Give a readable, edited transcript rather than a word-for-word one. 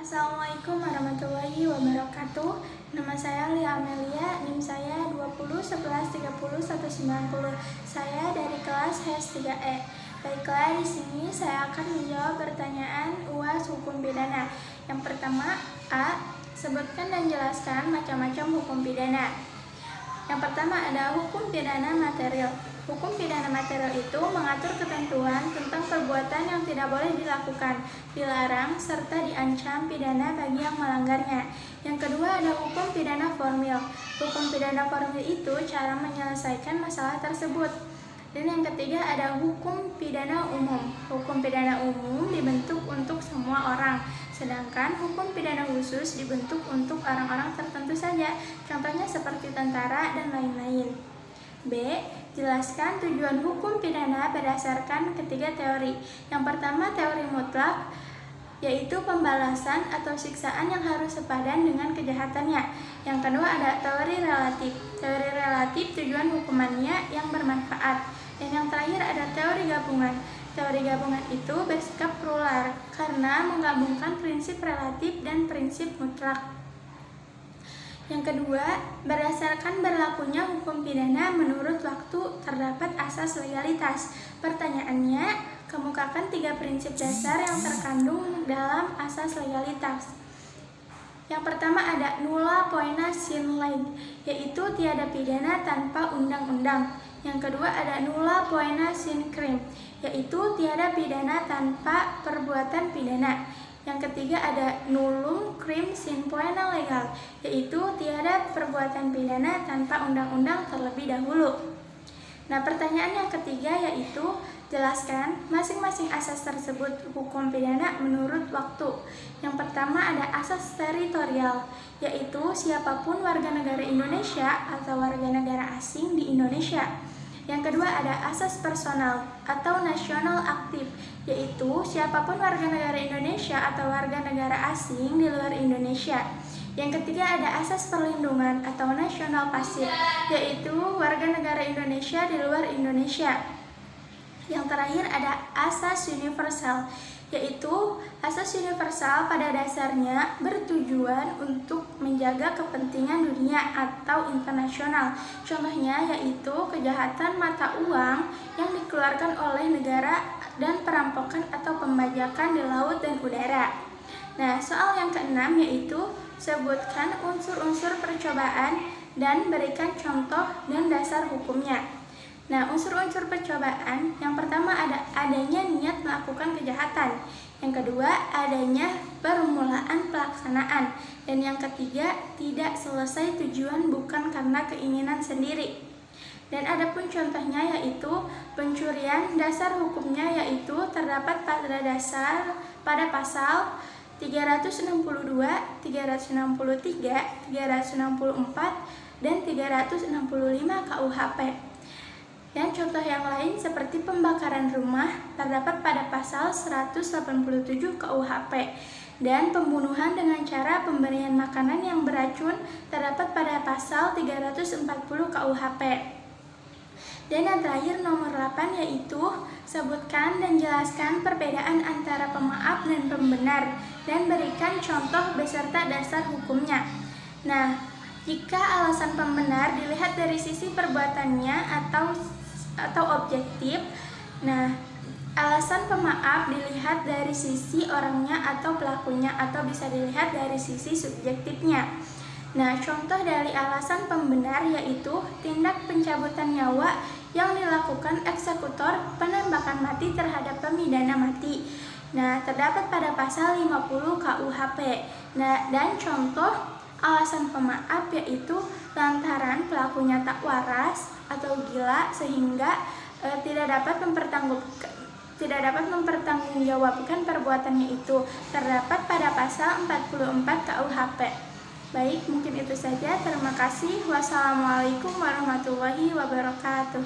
Assalamualaikum warahmatullahi wabarakatuh. Nama saya Lia Amelia, NIM saya 20 11 30 190. Saya dari kelas HES3E. Baiklah, di sini saya akan menjawab pertanyaan UAS hukum pidana. Yang pertama, A. Sebutkan dan jelaskan macam-macam hukum pidana. Yang pertama ada hukum pidana material. Hukum pidana material itu mengatur ketentuan tentang perbuatan yang tidak boleh dilakukan, dilarang, serta diancam pidana bagi yang melanggarnya. Yang kedua ada hukum pidana formil. Hukum pidana formil itu cara menyelesaikan masalah tersebut. Dan yang ketiga ada hukum pidana umum. Hukum pidana umum dibentuk untuk semua orang, sedangkan hukum pidana khusus dibentuk untuk orang-orang tertentu saja, contohnya seperti tentara dan lain-lain. B. Jelaskan tujuan hukum pidana berdasarkan ketiga teori. Yang pertama teori mutlak, yaitu pembalasan atau siksaan yang harus sepadan dengan kejahatannya. Yang kedua ada teori relatif. Teori relatif tujuan hukumannya yang bermanfaat. Dan yang terakhir ada teori gabungan. Teori gabungan itu bersikap plural karena menggabungkan prinsip relatif dan prinsip mutlak. Yang kedua, berdasarkan berlakunya hukum pidana menurut waktu terdapat asas legalitas. Pertanyaannya, kemukakan 3 prinsip dasar yang terkandung dalam asas legalitas. Yang pertama ada nulla poena sine lege, yaitu tiada pidana tanpa undang-undang. Yang kedua ada nulla poena sine crime, yaitu tiada pidana tanpa perbuatan pidana. Yang ketiga ada nullum crime sine poena legal, yaitu tiada perbuatan pidana tanpa undang-undang terlebih dahulu. Nah, pertanyaan yang ketiga yaitu jelaskan masing-masing asas tersebut hukum pidana menurut waktu. Yang pertama ada asas teritorial, yaitu siapapun warga negara Indonesia atau warga negara asing di Indonesia. Yang kedua ada asas personal atau nasional aktif, yaitu siapapun warga negara Indonesia atau warga negara asing di luar Indonesia. Yang ketiga ada asas perlindungan atau nasional pasif, yaitu warga negara Indonesia di luar Indonesia. Yang terakhir ada asas universal, yaitu asas universal pada dasarnya bertujuan untuk menjaga kepentingan dunia atau internasional. Contohnya yaitu kejahatan mata uang yang dikeluarkan oleh negara dan perampokan atau pembajakan di laut dan udara. Nah, soal yang keenam yaitu sebutkan unsur-unsur percobaan dan berikan contoh dan dasar hukumnya. Nah, unsur-unsur percobaan yang pertama adanya niat melakukan kejahatan. Yang kedua, adanya permulaan pelaksanaan. Dan yang ketiga, tidak selesai tujuan bukan karena keinginan sendiri. Dan adapun contohnya yaitu pencurian, dasar hukumnya yaitu terdapat pada pasal 362, 363, 364, dan 365 KUHP. Dan contoh yang lain seperti pembakaran rumah terdapat pada pasal 187 KUHP, dan pembunuhan dengan cara pemberian makanan yang beracun terdapat pada pasal 340 KUHP. Dan yang terakhir nomor 8 yaitu sebutkan dan jelaskan perbedaan antara pemaaf dan pembenar dan berikan contoh beserta dasar hukumnya. Nah, jika alasan pembenar dilihat dari sisi perbuatannya atau objektif, nah alasan pemaaf dilihat dari sisi orangnya atau pelakunya atau bisa dilihat dari sisi subjektifnya. Nah, contoh dari alasan pembenar yaitu tindak pencabutan nyawa yang dilakukan eksekutor penembakan mati terhadap pemidana mati. Nah, terdapat pada pasal 50 KUHP. Nah, dan contoh alasan pemaaf yaitu lantaran pelakunya tak waras atau gila sehingga tidak dapat mempertanggungjawabkan perbuatannya itu, terdapat pada pasal 44 KUHP. Baik, mungkin itu saja. Terima kasih. Wassalamualaikum warahmatullahi wabarakatuh.